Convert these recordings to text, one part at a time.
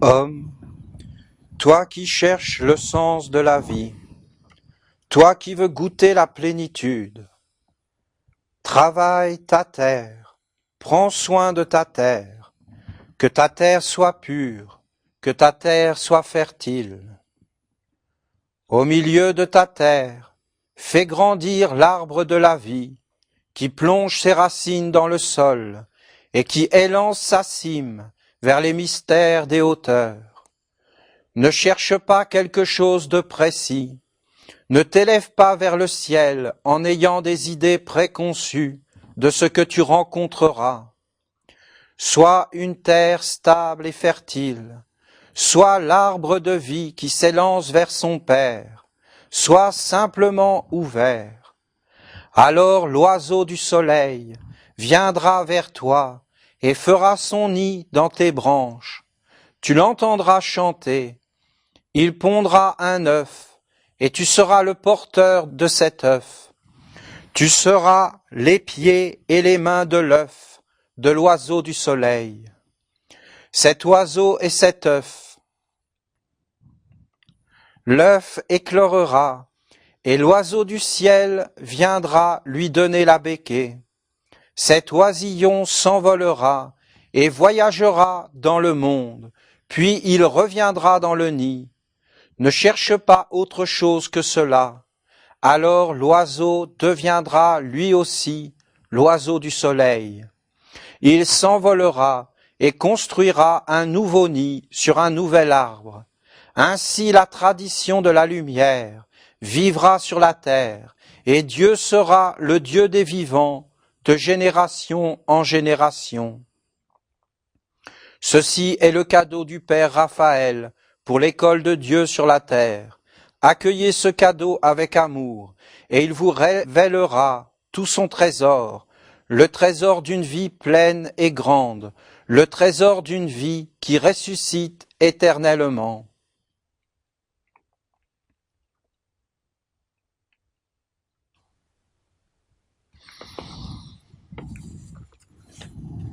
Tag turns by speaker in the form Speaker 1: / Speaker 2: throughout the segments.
Speaker 1: Homme, toi qui cherches le sens de la vie, toi qui veux goûter la plénitude, travaille ta terre, prends soin de ta terre, que ta terre soit pure, que ta terre soit fertile. Au milieu de ta terre, fais grandir l'arbre de la vie, qui plonge ses racines dans le sol et qui élance sa cime vers les mystères des hauteurs. Ne cherche pas quelque chose de précis, ne t'élève pas vers le ciel en ayant des idées préconçues de ce que tu rencontreras. Sois une terre stable et fertile, sois l'arbre de vie qui s'élance vers son Père, sois simplement ouvert. Alors l'oiseau du soleil viendra vers toi et fera son nid dans tes branches. Tu l'entendras chanter, il pondra un œuf, et tu seras le porteur de cet œuf. Tu seras les pieds et les mains de l'œuf, de l'oiseau du soleil. Cet oiseau et cet œuf. L'œuf éclorera, et l'oiseau du ciel viendra lui donner la becquée. Cet oisillon s'envolera et voyagera dans le monde, puis il reviendra dans le nid. Ne cherche pas autre chose que cela. Alors l'oiseau deviendra lui aussi l'oiseau du soleil. Il s'envolera et construira un nouveau nid sur un nouvel arbre. Ainsi la tradition de la lumière vivra sur la terre, et Dieu sera le Dieu des vivants, de génération en génération. Ceci est le cadeau du Père Raphaël pour l'école de Dieu sur la terre. Accueillez ce cadeau avec amour, et il vous révélera tout son trésor, le trésor d'une vie pleine et grande, le trésor d'une vie qui ressuscite éternellement.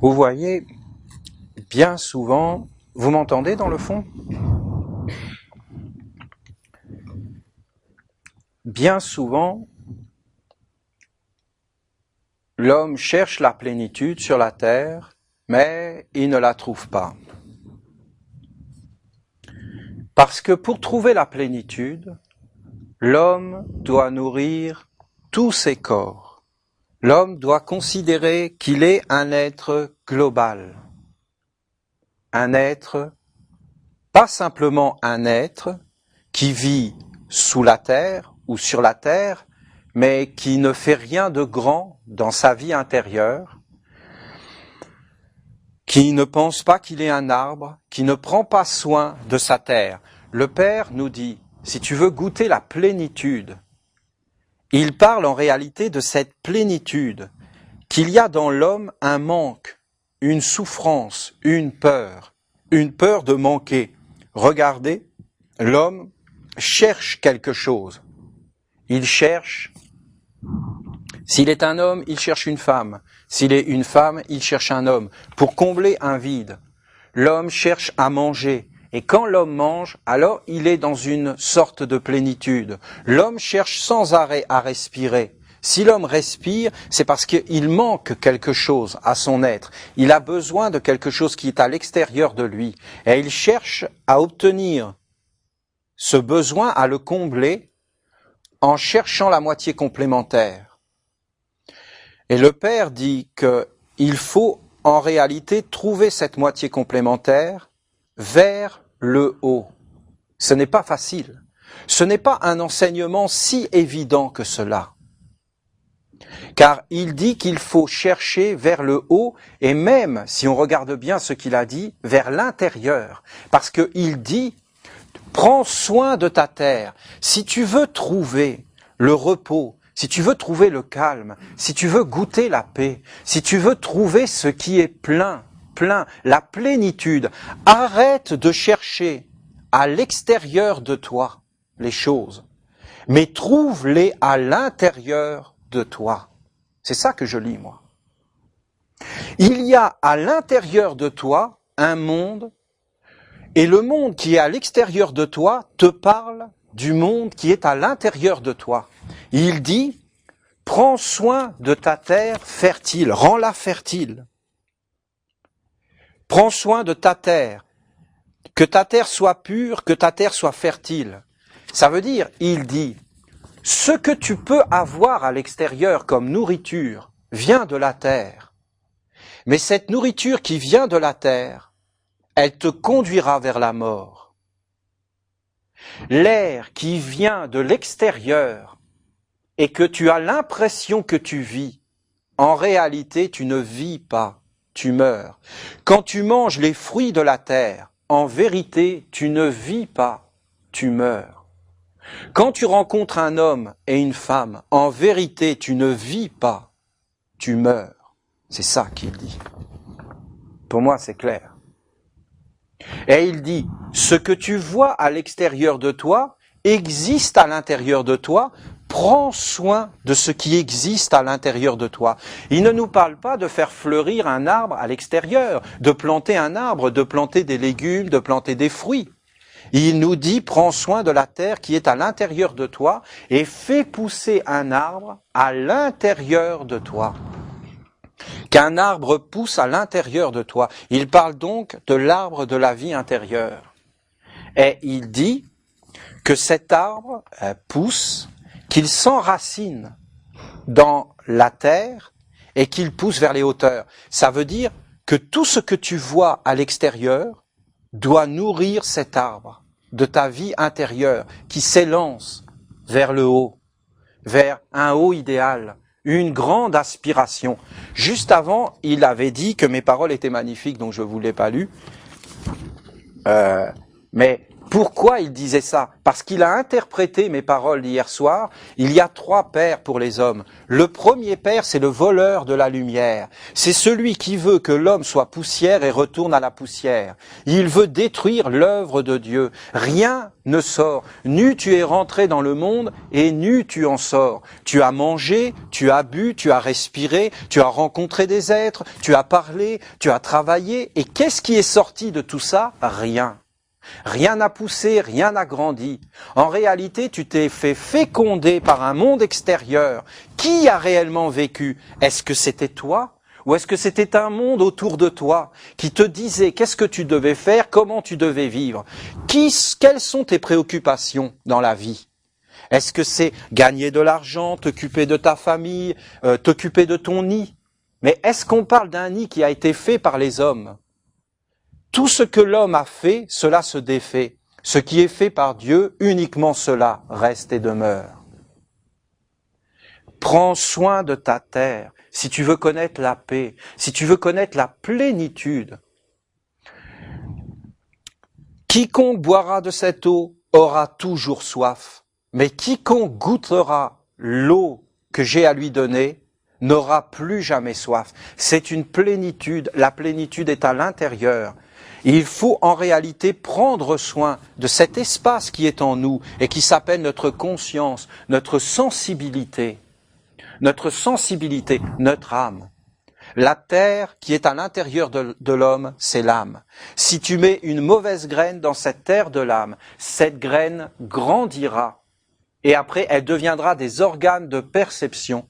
Speaker 1: Vous voyez, bien souvent, vous m'entendez dans le fond ? Bien souvent, l'homme cherche la plénitude sur la terre, mais il ne la trouve pas. Parce que pour trouver la plénitude, l'homme doit nourrir tous ses corps. L'homme doit considérer qu'il est un être global. Un être, pas simplement un être qui vit sous la terre ou sur la terre, mais qui ne fait rien de grand dans sa vie intérieure, qui ne pense pas qu'il est un arbre, qui ne prend pas soin de sa terre. Le Père nous dit, si tu veux goûter la plénitude, il parle en réalité de cette plénitude, qu'il y a dans l'homme un manque, une souffrance, une peur de manquer. Regardez, l'homme cherche quelque chose. Il cherche, s'il est un homme, il cherche une femme. S'il est une femme, il cherche un homme. Pour combler un vide, l'homme cherche à manger. Et quand l'homme mange, alors il est dans une sorte de plénitude. L'homme cherche sans arrêt à respirer. Si l'homme respire, c'est parce qu'il manque quelque chose à son être. Il a besoin de quelque chose qui est à l'extérieur de lui. Et il cherche à obtenir ce besoin, à le combler, en cherchant la moitié complémentaire. Et le Père dit qu'il faut en réalité trouver cette moitié complémentaire vers le haut. Ce n'est pas facile. Ce n'est pas un enseignement si évident que cela. Car il dit qu'il faut chercher vers le haut et même, si on regarde bien ce qu'il a dit, vers l'intérieur. Parce qu'il dit, prends soin de ta terre. Si tu veux trouver le repos, si tu veux trouver le calme, si tu veux goûter la paix, si tu veux trouver ce qui est plein, la plénitude, arrête de chercher à l'extérieur de toi les choses, mais trouve-les à l'intérieur de toi. C'est ça que je lis, moi. Il y a à l'intérieur de toi un monde Et le monde qui est à l'extérieur de toi te parle du monde qui est à l'intérieur de toi. Il dit, prends soin de ta terre fertile, rends-la fertile. Prends soin de ta terre, que ta terre soit pure, que ta terre soit fertile. Ça veut dire, il dit, ce que tu peux avoir à l'extérieur comme nourriture vient de la terre. Mais cette nourriture qui vient de la terre, elle te conduira vers la mort. L'air qui vient de l'extérieur et que tu as l'impression que tu vis, en réalité tu ne vis pas, tu meurs. Quand tu manges les fruits de la terre, en vérité tu ne vis pas, tu meurs. Quand tu rencontres un homme et une femme, en vérité tu ne vis pas, tu meurs. C'est ça qu'il dit. Pour moi c'est clair. Et il dit, ce que tu vois à l'extérieur de toi existe à l'intérieur de toi, prends soin de ce qui existe à l'intérieur de toi. Il ne nous parle pas de faire fleurir un arbre à l'extérieur, de planter un arbre, de planter des légumes, de planter des fruits. Il nous dit, prends soin de la terre qui est à l'intérieur de toi et fais pousser un arbre à l'intérieur de toi. Qu'un arbre pousse à l'intérieur de toi. Il parle donc de l'arbre de la vie intérieure. Et il dit que cet arbre pousse, qu'il s'enracine dans la terre et qu'il pousse vers les hauteurs. Ça veut dire que tout ce que tu vois à l'extérieur doit nourrir cet arbre de ta vie intérieure qui s'élance vers le haut, vers un haut idéal, une grande aspiration. Juste avant, il avait dit que mes paroles étaient magnifiques, donc je ne vous l'ai pas lu. Mais pourquoi il disait ça? Parce qu'il a interprété mes paroles d'hier soir. Il y a 3 pères pour les hommes. Le premier père, c'est le voleur de la lumière. C'est celui qui veut que l'homme soit poussière et retourne à la poussière. Il veut détruire l'œuvre de Dieu. Rien ne sort. Nu tu es rentré dans le monde et nu tu en sors. Tu as mangé, tu as bu, tu as respiré, tu as rencontré des êtres, tu as parlé, tu as travaillé. Et qu'est-ce qui est sorti de tout ça? Rien. Rien n'a poussé, rien n'a grandi. En réalité, tu t'es fait féconder par un monde extérieur. Qui a réellement vécu? Est-ce que c'était toi? Ou est-ce que c'était un monde autour de toi qui te disait qu'est-ce que tu devais faire, comment tu devais vivre? Quelles sont tes préoccupations dans la vie? Est-ce que c'est gagner de l'argent, t'occuper de ta famille, t'occuper de ton nid? Mais est-ce qu'on parle d'un nid qui a été fait par les hommes? Tout ce que l'homme a fait, cela se défait. Ce qui est fait par Dieu, uniquement cela reste et demeure. Prends soin de ta terre, si tu veux connaître la paix, si tu veux connaître la plénitude. Quiconque boira de cette eau aura toujours soif, mais quiconque goûtera l'eau que j'ai à lui donner n'aura plus jamais soif. C'est une plénitude, la plénitude est à l'intérieur. Il faut en réalité prendre soin de cet espace qui est en nous et qui s'appelle notre conscience, notre sensibilité, notre âme. La terre qui est à l'intérieur de l'homme, c'est l'âme. Si tu mets une mauvaise graine dans cette terre de l'âme, cette graine grandira et après elle deviendra des organes de perception.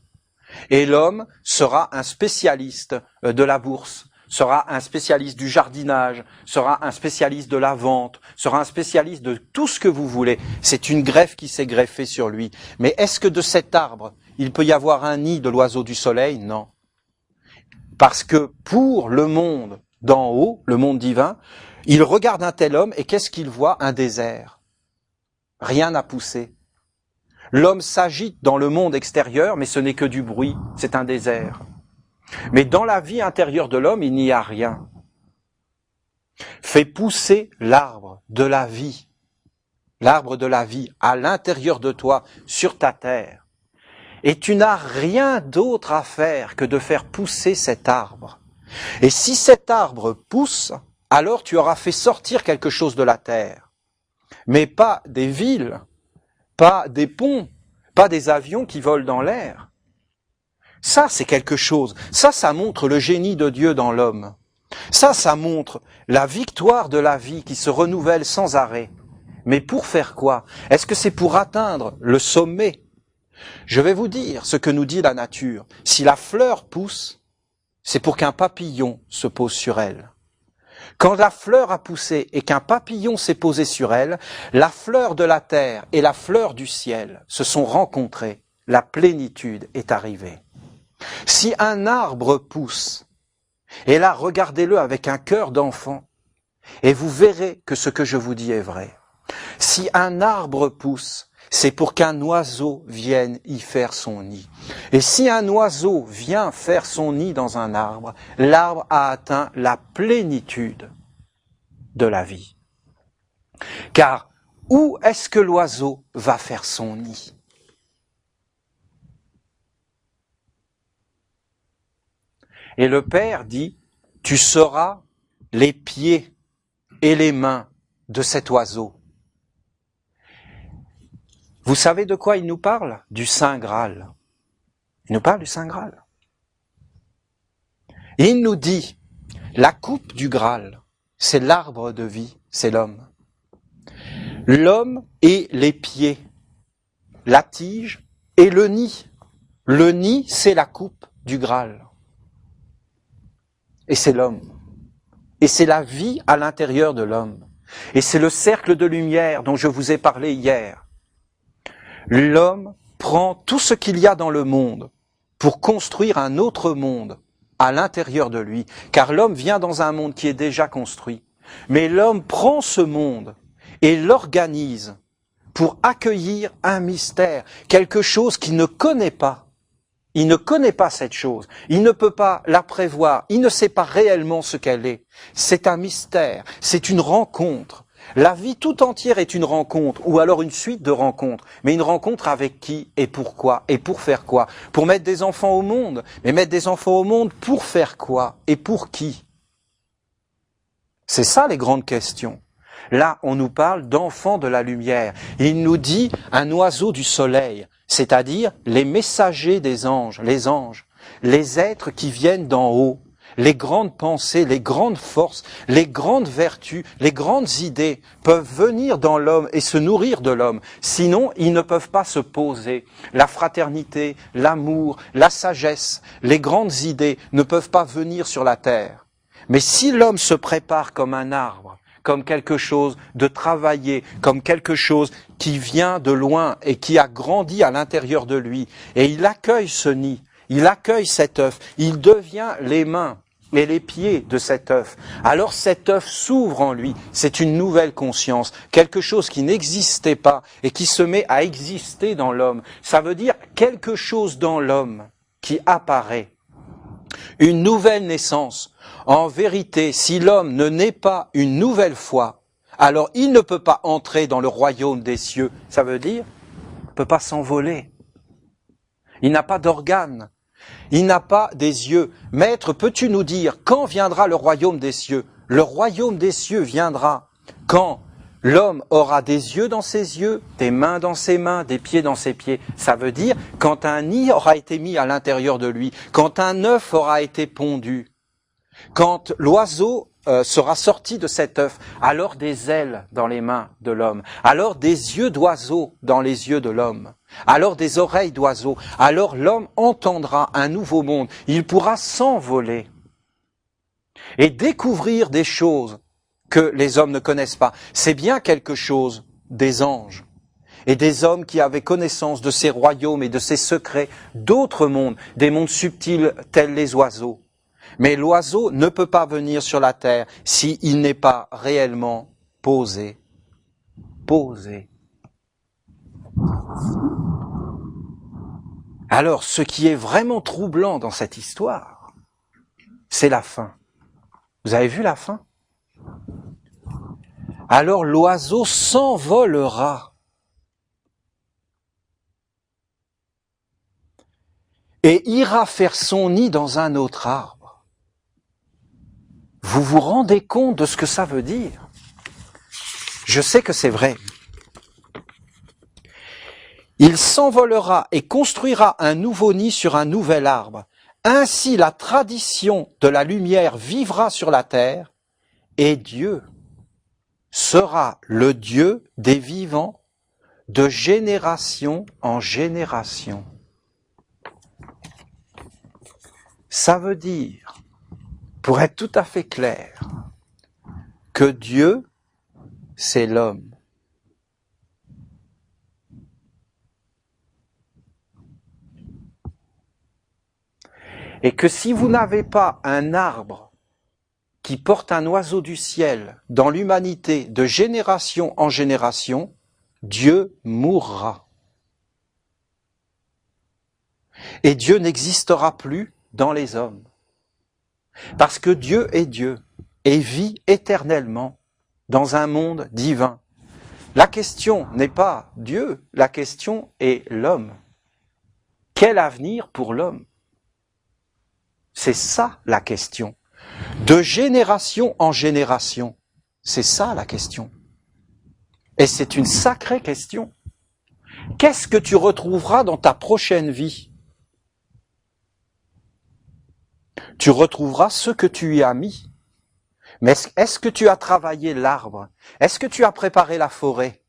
Speaker 1: Et l'homme sera un spécialiste de la bourse, sera un spécialiste du jardinage, sera un spécialiste de la vente, sera un spécialiste de tout ce que vous voulez. C'est une greffe qui s'est greffée sur lui. Mais est-ce que de cet arbre, il peut y avoir un nid de l'oiseau du soleil? Non. Parce que pour le monde d'en haut, le monde divin, il regarde un tel homme et qu'est-ce qu'il voit? Un désert. Rien n'a poussé. L'homme s'agite dans le monde extérieur, mais ce n'est que du bruit, c'est un désert. Mais dans la vie intérieure de l'homme, il n'y a rien. Fais pousser l'arbre de la vie à l'intérieur de toi, sur ta terre. Et tu n'as rien d'autre à faire que de faire pousser cet arbre. Et si cet arbre pousse, alors tu auras fait sortir quelque chose de la terre. Mais pas des villes, pas des ponts, pas des avions qui volent dans l'air. Ça, c'est quelque chose. Ça montre le génie de Dieu dans l'homme. Ça montre la victoire de la vie qui se renouvelle sans arrêt. Mais pour faire quoi? Est-ce que c'est pour atteindre le sommet? Je vais vous dire ce que nous dit la nature. Si la fleur pousse, c'est pour qu'un papillon se pose sur elle. Quand la fleur a poussé et qu'un papillon s'est posé sur elle, la fleur de la terre et la fleur du ciel se sont rencontrées. La plénitude est arrivée. Si un arbre pousse, et là regardez-le avec un cœur d'enfant, et vous verrez que ce que je vous dis est vrai. Si un arbre pousse, c'est pour qu'un oiseau vienne y faire son nid. Et si un oiseau vient faire son nid dans un arbre, l'arbre a atteint la plénitude de la vie. Car où est-ce que l'oiseau va faire son nid? Et le Père dit, tu seras les pieds et les mains de cet oiseau. Vous savez de quoi il nous parle? Du Saint Graal. Il nous parle du Saint Graal. Et il nous dit, la coupe du Graal, c'est l'arbre de vie, c'est l'homme. L'homme est les pieds, la tige et le nid. Le nid, c'est la coupe du Graal. Et c'est l'homme. Et c'est la vie à l'intérieur de l'homme. Et c'est le cercle de lumière dont je vous ai parlé hier. L'homme prend tout ce qu'il y a dans le monde pour construire un autre monde à l'intérieur de lui, car l'homme vient dans un monde qui est déjà construit. Mais l'homme prend ce monde et l'organise pour accueillir un mystère, quelque chose qu'il ne connaît pas. Il ne connaît pas cette chose, il ne peut pas la prévoir, il ne sait pas réellement ce qu'elle est. C'est un mystère, c'est une rencontre. La vie tout entière est une rencontre, ou alors une suite de rencontres. Mais une rencontre avec qui et pourquoi et pour faire quoi? Pour mettre des enfants au monde. Mais mettre des enfants au monde pour faire quoi et pour qui? C'est ça les grandes questions. Là, on nous parle d'enfants de la lumière. Il nous dit un oiseau du soleil, c'est-à-dire les messagers des anges, les êtres qui viennent d'en haut. Les grandes pensées, les grandes forces, les grandes vertus, les grandes idées peuvent venir dans l'homme et se nourrir de l'homme. Sinon, ils ne peuvent pas se poser. La fraternité, l'amour, la sagesse, les grandes idées ne peuvent pas venir sur la terre. Mais si l'homme se prépare comme un arbre, comme quelque chose de travaillé, comme quelque chose qui vient de loin et qui a grandi à l'intérieur de lui, et il accueille ce nid, il accueille cet œuf, il devient les mains et les pieds de cet œuf. Alors cet œuf s'ouvre en lui, c'est une nouvelle conscience, quelque chose qui n'existait pas et qui se met à exister dans l'homme. Ça veut dire quelque chose dans l'homme qui apparaît. Une nouvelle naissance. En vérité, si l'homme ne naît pas une nouvelle fois, alors il ne peut pas entrer dans le royaume des cieux. Ça veut dire, il ne peut pas s'envoler. Il n'a pas d'organes. Il n'a pas des yeux. Maître, peux-tu nous dire quand viendra le royaume des cieux? Le royaume des cieux viendra quand l'homme aura des yeux dans ses yeux, des mains dans ses mains, des pieds dans ses pieds. Ça veut dire quand un nid aura été mis à l'intérieur de lui, quand un œuf aura été pondu, quand l'oiseau sera sorti de cet œuf, alors des ailes dans les mains de l'homme, alors des yeux d'oiseau dans les yeux de l'homme, alors des oreilles d'oiseau, alors l'homme entendra un nouveau monde, il pourra s'envoler et découvrir des choses que les hommes ne connaissent pas. C'est bien quelque chose des anges et des hommes qui avaient connaissance de ces royaumes et de ces secrets d'autres mondes, des mondes subtils tels les oiseaux. Mais l'oiseau ne peut pas venir sur la terre s'il n'est pas réellement posé. Posé. Alors, ce qui est vraiment troublant dans cette histoire, c'est la fin. Vous avez vu la fin? Alors l'oiseau s'envolera. Et ira faire son nid dans un autre arbre. Vous vous rendez compte de ce que ça veut dire? Je sais que c'est vrai. Il s'envolera et construira un nouveau nid sur un nouvel arbre. Ainsi la tradition de la lumière vivra sur la terre, et Dieu sera le Dieu des vivants de génération en génération. Ça veut dire, pour être tout à fait clair, que Dieu, c'est l'homme. Et que si vous n'avez pas un arbre qui porte un oiseau du ciel dans l'humanité de génération en génération, Dieu mourra. Et Dieu n'existera plus dans les hommes. Parce que Dieu est Dieu et vit éternellement dans un monde divin. La question n'est pas Dieu, la question est l'homme. Quel avenir pour l'homme? C'est ça la question. De génération en génération, c'est ça la question. Et c'est une sacrée question. Qu'est-ce que tu retrouveras dans ta prochaine vie? Tu retrouveras ce que tu y as mis. Mais est-ce que tu as travaillé l'arbre? Est-ce que tu as préparé la forêt?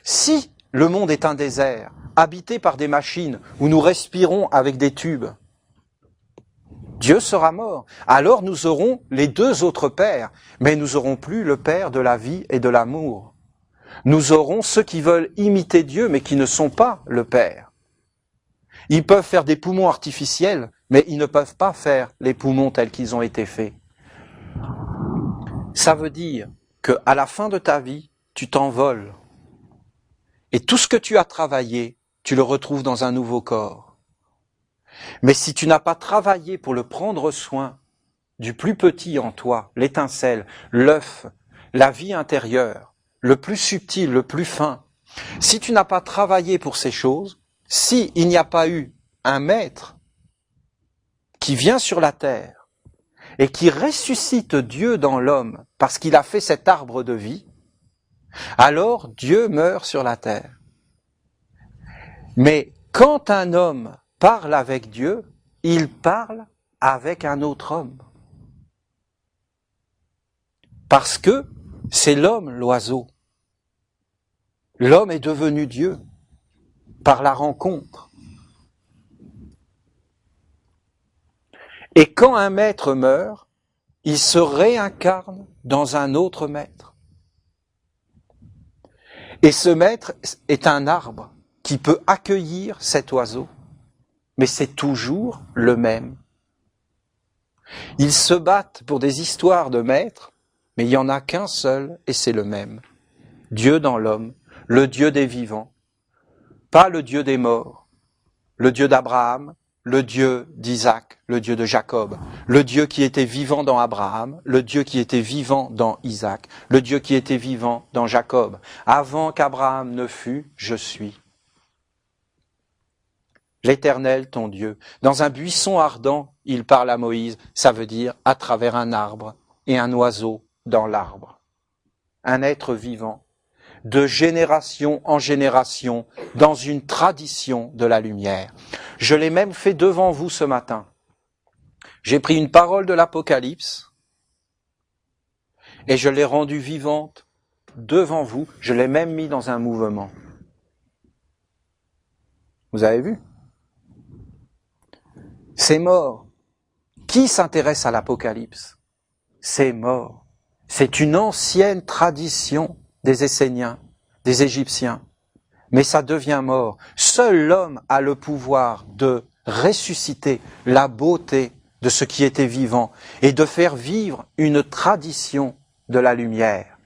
Speaker 1: Si le monde est un désert, habité par des machines, où nous respirons avec des tubes, Dieu sera mort. Alors nous aurons les deux autres pères, mais nous n'aurons plus le père de la vie et de l'amour. Nous aurons ceux qui veulent imiter Dieu, mais qui ne sont pas le Père. Ils peuvent faire des poumons artificiels, mais ils ne peuvent pas faire les poumons tels qu'ils ont été faits. Ça veut dire qu'à la fin de ta vie, tu t'envoles. Et tout ce que tu as travaillé, tu le retrouves dans un nouveau corps. Mais si tu n'as pas travaillé pour le prendre soin du plus petit en toi, l'étincelle, l'œuf, la vie intérieure, le plus subtil, le plus fin, si tu n'as pas travaillé pour ces choses, si il n'y a pas eu un maître qui vient sur la terre et qui ressuscite Dieu dans l'homme parce qu'il a fait cet arbre de vie, alors Dieu meurt sur la terre. Mais quand un homme parle avec Dieu, il parle avec un autre homme. Parce que c'est l'homme, l'oiseau. L'homme est devenu Dieu par la rencontre. Et quand un maître meurt, il se réincarne dans un autre maître. Et ce maître est un arbre qui peut accueillir cet oiseau. Mais c'est toujours le même. Ils se battent pour des histoires de maîtres, mais il n'y en a qu'un seul et c'est le même. Dieu dans l'homme, le Dieu des vivants, pas le Dieu des morts, le Dieu d'Abraham, le Dieu d'Isaac, le Dieu de Jacob, le Dieu qui était vivant dans Abraham, le Dieu qui était vivant dans Isaac, le Dieu qui était vivant dans Jacob. Avant qu'Abraham ne fût, je suis. L'Éternel, ton Dieu. Dans un buisson ardent, il parle à Moïse, ça veut dire à travers un arbre et un oiseau dans l'arbre. Un être vivant, de génération en génération, dans une tradition de la lumière. Je l'ai même fait devant vous ce matin. J'ai pris une parole de l'Apocalypse et je l'ai rendue vivante devant vous. Je l'ai même mis dans un mouvement. Vous avez vu ? C'est mort. Qui s'intéresse à l'Apocalypse? C'est mort. C'est une ancienne tradition des Esséniens, des Égyptiens. Mais ça devient mort. Seul l'homme a le pouvoir de ressusciter la beauté de ce qui était vivant et de faire vivre une tradition de la lumière.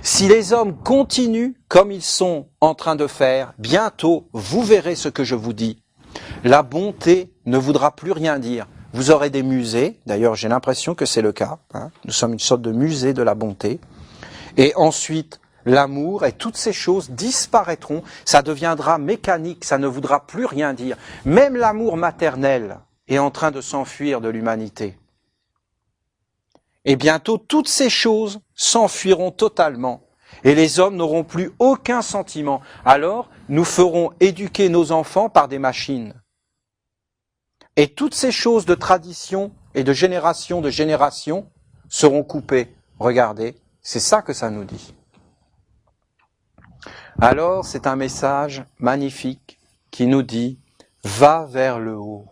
Speaker 1: Si les hommes continuent comme ils sont en train de faire, bientôt vous verrez ce que je vous dis. La bonté ne voudra plus rien dire. Vous aurez des musées, d'ailleurs j'ai l'impression que c'est le cas, Nous sommes une sorte de musée de la bonté. Et ensuite, l'amour et toutes ces choses disparaîtront, ça deviendra mécanique, ça ne voudra plus rien dire. Même l'amour maternel est en train de s'enfuir de l'humanité. Et bientôt, toutes ces choses s'enfuiront totalement. Et les hommes n'auront plus aucun sentiment. Alors, nous ferons éduquer nos enfants par des machines. Et toutes ces choses de tradition et de génération seront coupées. Regardez, c'est ça que ça nous dit. Alors, c'est un message magnifique qui nous dit « Va vers le haut ».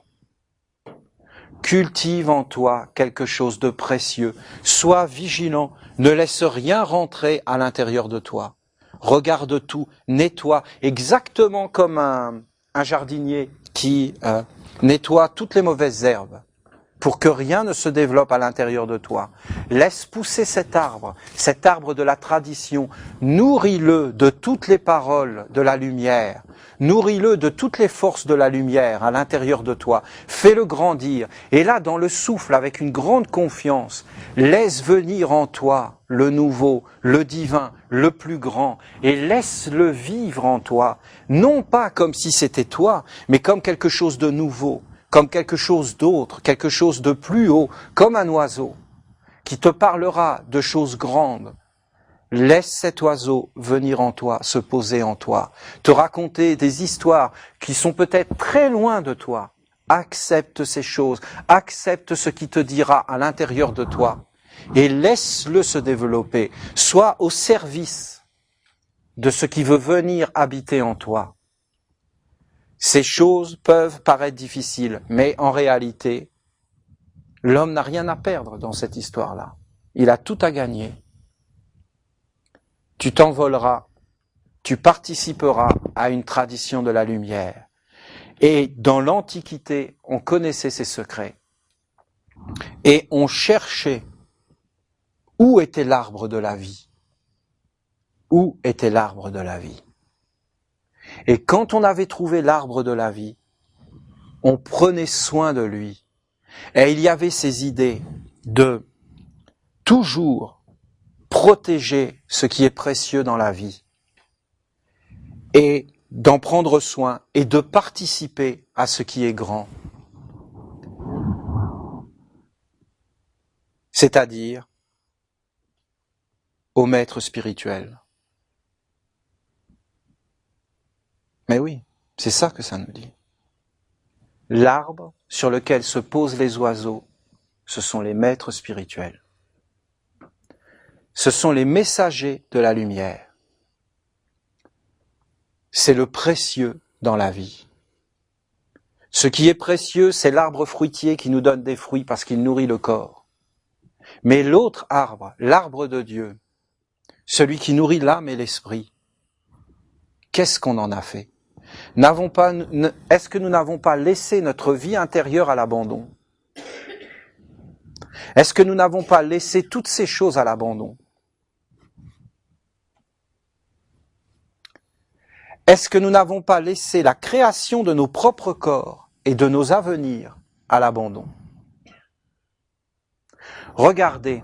Speaker 1: Cultive en toi quelque chose de précieux. Sois vigilant. Ne laisse rien rentrer à l'intérieur de toi. Regarde tout, nettoie, exactement comme un jardinier qui nettoie toutes les mauvaises herbes pour que rien ne se développe à l'intérieur de toi. Laisse pousser cet arbre de la tradition. Nourris-le de toutes les paroles de la lumière. Nourris-le de toutes les forces de la lumière à l'intérieur de toi. Fais-le grandir. Et là, dans le souffle, avec une grande confiance, laisse venir en toi le nouveau, le divin, le plus grand. Et laisse-le vivre en toi. Non pas comme si c'était toi, mais comme quelque chose de nouveau, comme quelque chose d'autre, quelque chose de plus haut, comme un oiseau, qui te parlera de choses grandes. Laisse cet oiseau venir en toi, se poser en toi, te raconter des histoires qui sont peut-être très loin de toi. Accepte ces choses, accepte ce qui te dira à l'intérieur de toi et laisse-le se développer. Sois au service de ce qui veut venir habiter en toi. Ces choses peuvent paraître difficiles, mais en réalité, l'homme n'a rien à perdre dans cette histoire-là. Il a tout à gagner. Tu t'envoleras, tu participeras à une tradition de la lumière. Et dans l'Antiquité, on connaissait ces secrets. Et on cherchait où était l'arbre de la vie. Où était l'arbre de la vie? Et quand on avait trouvé l'arbre de la vie, on prenait soin de lui. Et il y avait ces idées de toujours protéger ce qui est précieux dans la vie et d'en prendre soin et de participer à ce qui est grand. C'est-à-dire au maître spirituel. Mais oui, c'est ça que ça nous dit. L'arbre sur lequel se posent les oiseaux, ce sont les maîtres spirituels. Ce sont les messagers de la lumière. C'est le précieux dans la vie. Ce qui est précieux, c'est l'arbre fruitier qui nous donne des fruits parce qu'il nourrit le corps. Mais l'autre arbre, l'arbre de Dieu, celui qui nourrit l'âme et l'esprit, qu'est-ce qu'on en a fait? Est-ce que nous n'avons pas laissé notre vie intérieure à l'abandon? Est-ce que nous n'avons pas laissé toutes ces choses à l'abandon? Est-ce que nous n'avons pas laissé la création de nos propres corps et de nos avenirs à l'abandon? Regardez,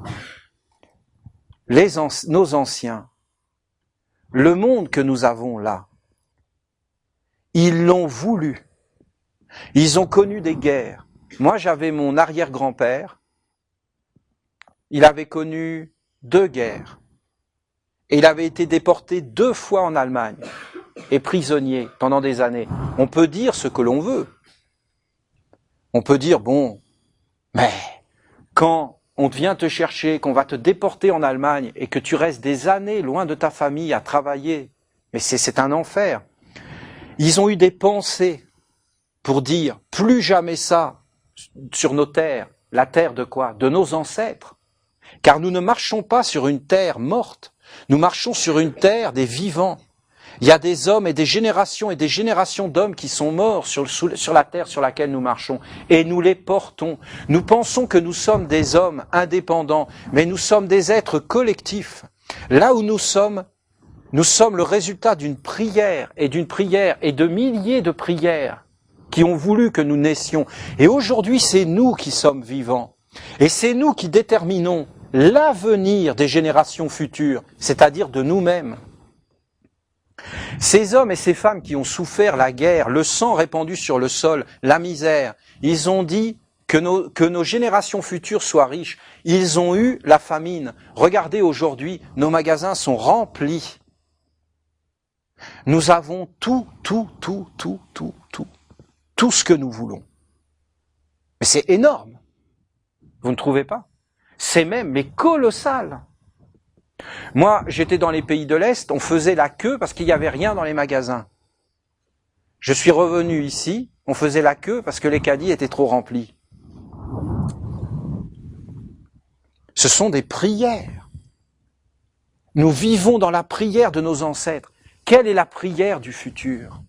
Speaker 1: nos anciens, le monde que nous avons là, ils l'ont voulu. Ils ont connu des guerres. Moi, j'avais mon arrière-grand-père, il avait connu 2 guerres. Et il avait été déporté 2 fois en Allemagne et prisonnier pendant des années. On peut dire ce que l'on veut. On peut dire, bon, mais quand on vient te chercher, qu'on va te déporter en Allemagne et que tu restes des années loin de ta famille à travailler, mais c'est un enfer. Ils ont eu des pensées pour dire, plus jamais ça sur nos terres. La terre de quoi? De nos ancêtres. Car nous ne marchons pas sur une terre morte, nous marchons sur une terre des vivants. Il y a des hommes et des générations d'hommes qui sont morts sur la terre sur laquelle nous marchons. Et nous les portons. Nous pensons que nous sommes des hommes indépendants, mais nous sommes des êtres collectifs. Là où nous sommes le résultat d'une prière et de milliers de prières qui ont voulu que nous naissions. Et aujourd'hui, c'est nous qui sommes vivants. Et c'est nous qui déterminons l'avenir des générations futures, c'est-à-dire de nous-mêmes. Ces hommes et ces femmes qui ont souffert la guerre, le sang répandu sur le sol, la misère, ils ont dit que nos générations futures soient riches. Ils ont eu la famine. Regardez aujourd'hui, nos magasins sont remplis. Nous avons tout ce que nous voulons. Mais c'est énorme. Vous ne trouvez pas? C'est même, mais colossal. Moi, j'étais dans les pays de l'Est, on faisait la queue parce qu'il n'y avait rien dans les magasins. Je suis revenu ici, on faisait la queue parce que les caddies étaient trop remplis. Ce sont des prières. Nous vivons dans la prière de nos ancêtres. Quelle est la prière du futur?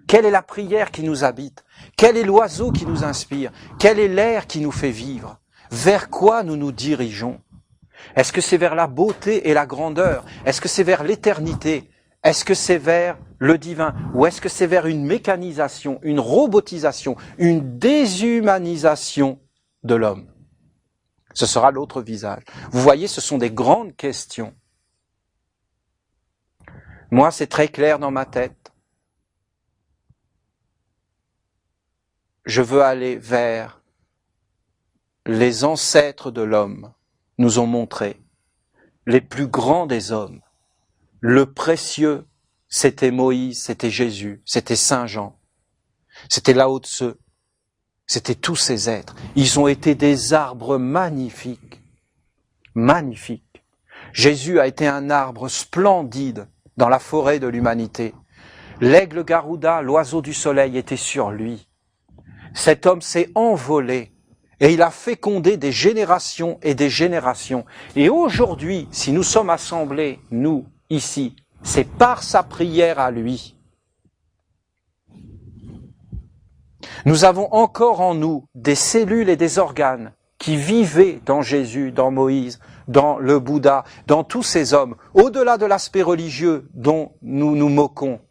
Speaker 1: Quelle est la prière qui nous habite? Quel est l'oiseau qui nous inspire? Quel est l'air qui nous fait vivre? Vers quoi nous nous dirigeons? Est-ce que c'est vers la beauté et la grandeur? Est-ce que c'est vers l'éternité? Est-ce que c'est vers le divin? Ou est-ce que c'est vers une mécanisation, une robotisation, une déshumanisation de l'homme? Ce sera l'autre visage. Vous voyez, ce sont des grandes questions. Moi, c'est très clair dans ma tête. Je veux aller vers les ancêtres de l'homme nous ont montré, les plus grands des hommes. Le précieux, c'était Moïse, c'était Jésus, c'était Saint Jean, c'était Lao Tse, c'était tous ces êtres. Ils ont été des arbres magnifiques, magnifiques. Jésus a été un arbre splendide dans la forêt de l'humanité. L'aigle Garuda, l'oiseau du soleil, était sur lui. Cet homme s'est envolé et il a fécondé des générations et des générations. Et aujourd'hui, si nous sommes assemblés, nous, ici, c'est par sa prière à lui. Nous avons encore en nous des cellules et des organes qui vivaient dans Jésus, dans Moïse, dans le Bouddha, dans tous ces hommes, au-delà de l'aspect religieux dont nous nous moquons,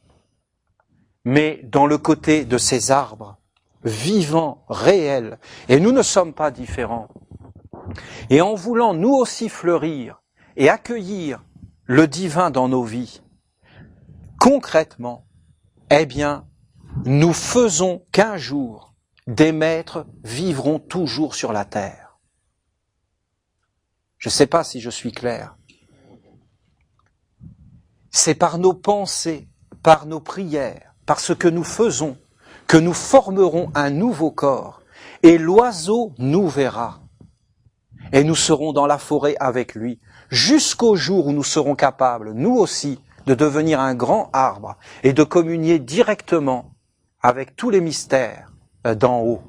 Speaker 1: mais dans le côté de ces arbres, vivants, réels. Et nous ne sommes pas différents. Et en voulant nous aussi fleurir et accueillir le divin dans nos vies, concrètement, eh bien, nous faisons qu'un jour, des maîtres vivront toujours sur la terre. Je ne sais pas si je suis clair. C'est par nos pensées, par nos prières, par ce que nous faisons, que nous formerons un nouveau corps. Et l'oiseau nous verra. Et nous serons dans la forêt avec lui, jusqu'au jour où nous serons capables, nous aussi, de devenir un grand arbre et de communier directement avec tous les mystères d'en haut.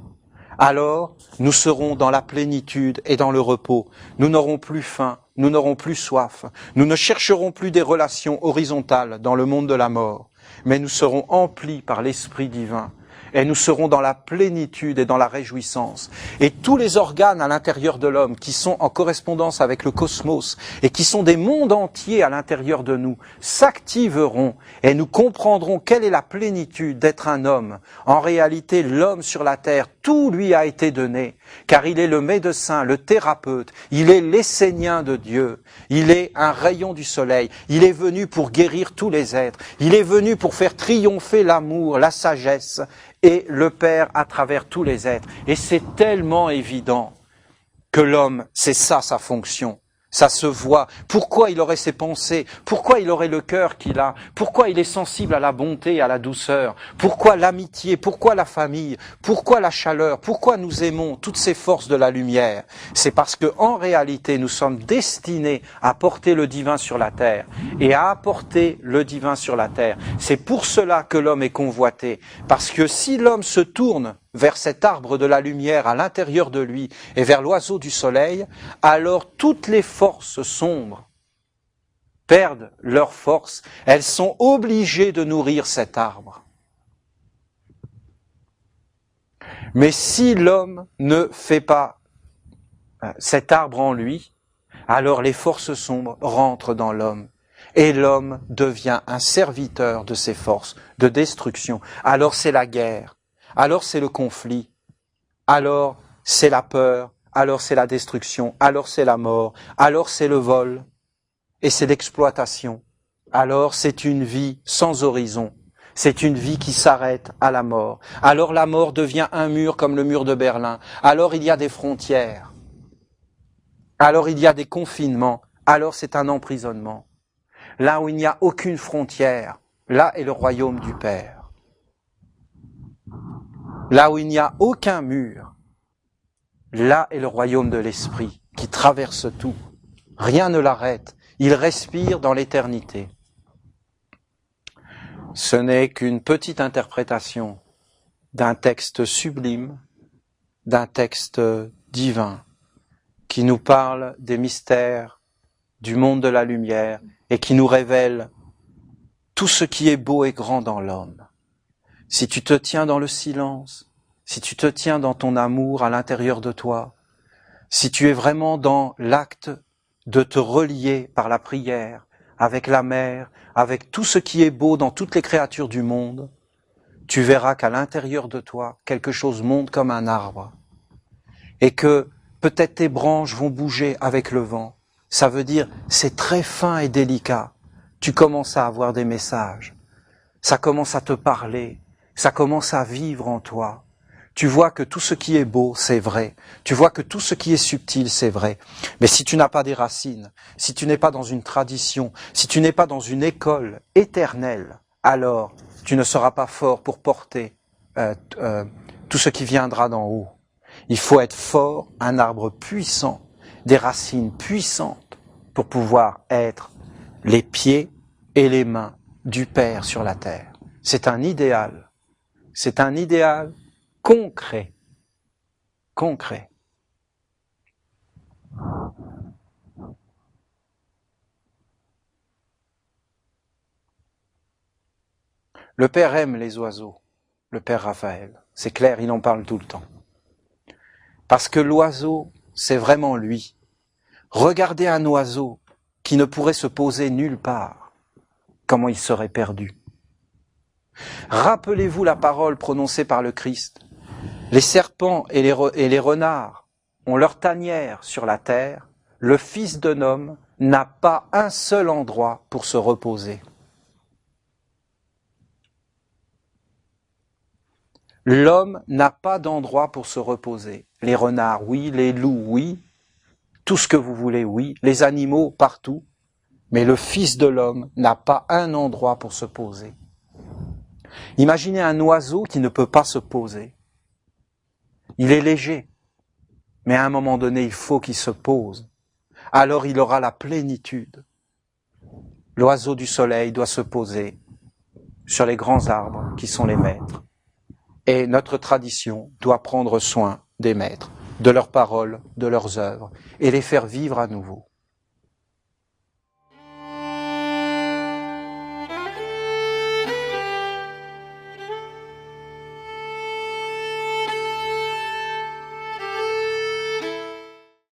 Speaker 1: Alors, nous serons dans la plénitude et dans le repos. Nous n'aurons plus faim, nous n'aurons plus soif. Nous ne chercherons plus des relations horizontales dans le monde de la mort, mais nous serons emplis par l'Esprit divin. Et nous serons dans la plénitude et dans la réjouissance. Et tous les organes à l'intérieur de l'homme qui sont en correspondance avec le cosmos et qui sont des mondes entiers à l'intérieur de nous s'activeront et nous comprendrons quelle est la plénitude d'être un homme. En réalité, l'homme sur la terre, tout lui a été donné, car il est le médecin, le thérapeute, il est l'essénien de Dieu, il est un rayon du soleil, il est venu pour guérir tous les êtres, il est venu pour faire triompher l'amour, la sagesse, et le Père à travers tous les êtres. Et c'est tellement évident que l'homme, c'est ça sa fonction. Ça se voit. Pourquoi il aurait ses pensées? Pourquoi il aurait le cœur qu'il a? Pourquoi il est sensible à la bonté et à la douceur? Pourquoi l'amitié? Pourquoi la famille? Pourquoi la chaleur? Pourquoi nous aimons toutes ces forces de la lumière? C'est parce que, en réalité, nous sommes destinés à porter le divin sur la terre et à apporter le divin sur la terre. C'est pour cela que l'homme est convoité. Parce que si l'homme se tourne vers cet arbre de la lumière à l'intérieur de lui et vers l'oiseau du soleil, alors toutes les forces sombres perdent leur force. Elles sont obligées de nourrir cet arbre. Mais si l'homme ne fait pas cet arbre en lui, alors les forces sombres rentrent dans l'homme. Et l'homme devient un serviteur de ces forces de destruction. Alors c'est la guerre. Alors c'est le conflit, alors c'est la peur, alors c'est la destruction, alors c'est la mort, alors c'est le vol et c'est l'exploitation. Alors c'est une vie sans horizon, c'est une vie qui s'arrête à la mort. Alors la mort devient un mur comme le mur de Berlin, alors il y a des frontières, alors il y a des confinements, alors c'est un emprisonnement. Là où il n'y a aucune frontière, là est le royaume du Père. Là où il n'y a aucun mur, Là est le royaume de l'esprit qui traverse tout. Rien ne l'arrête. Il respire dans l'éternité. Ce n'est qu'une petite interprétation d'un texte sublime, d'un texte divin, qui nous parle des mystères du monde de la lumière et qui nous révèle tout ce qui est beau et grand dans l'homme. Si tu te tiens dans le silence, si tu te tiens dans ton amour à l'intérieur de toi, si tu es vraiment dans l'acte de te relier par la prière avec la mer, avec tout ce qui est beau dans toutes les créatures du monde, tu verras qu'à l'intérieur de toi, quelque chose monte comme un arbre et que peut-être tes branches vont bouger avec le vent. Ça veut dire, c'est très fin et délicat. Tu commences à avoir des messages. Ça commence à te parler. Ça commence à vivre en toi. Tu vois que tout ce qui est beau, c'est vrai. Tu vois que tout ce qui est subtil, c'est vrai. Mais si tu n'as pas des racines, si tu n'es pas dans une tradition, si tu n'es pas dans une école éternelle, alors tu ne seras pas fort pour porter tout ce qui viendra d'en haut. Il faut être fort, un arbre puissant, des racines puissantes pour pouvoir être les pieds et les mains du Père sur la terre. C'est un idéal. C'est un idéal concret. Concret. Le Père aime les oiseaux, le Père Raphaël. C'est clair, il en parle tout le temps. Parce que l'oiseau, c'est vraiment lui. Regardez un oiseau qui ne pourrait se poser nulle part. Comment il serait perdu. Rappelez-vous la parole prononcée par le Christ. Les serpents et les renards ont leur tanière sur la terre. Le Fils d'un homme n'a pas un seul endroit pour se reposer. L'homme n'a pas d'endroit pour se reposer. Les renards, oui. Les loups, oui. Tout ce que vous voulez, oui. Les animaux, partout. Mais le Fils de l'homme n'a pas un endroit pour se poser. Imaginez un oiseau qui ne peut pas se poser. Il est léger, mais à un moment donné, il faut qu'il se pose. Alors il aura la plénitude. L'oiseau du soleil doit se poser sur les grands arbres qui sont les maîtres. Et notre tradition doit prendre soin des maîtres, de leurs paroles, de leurs œuvres, et les faire vivre à nouveau.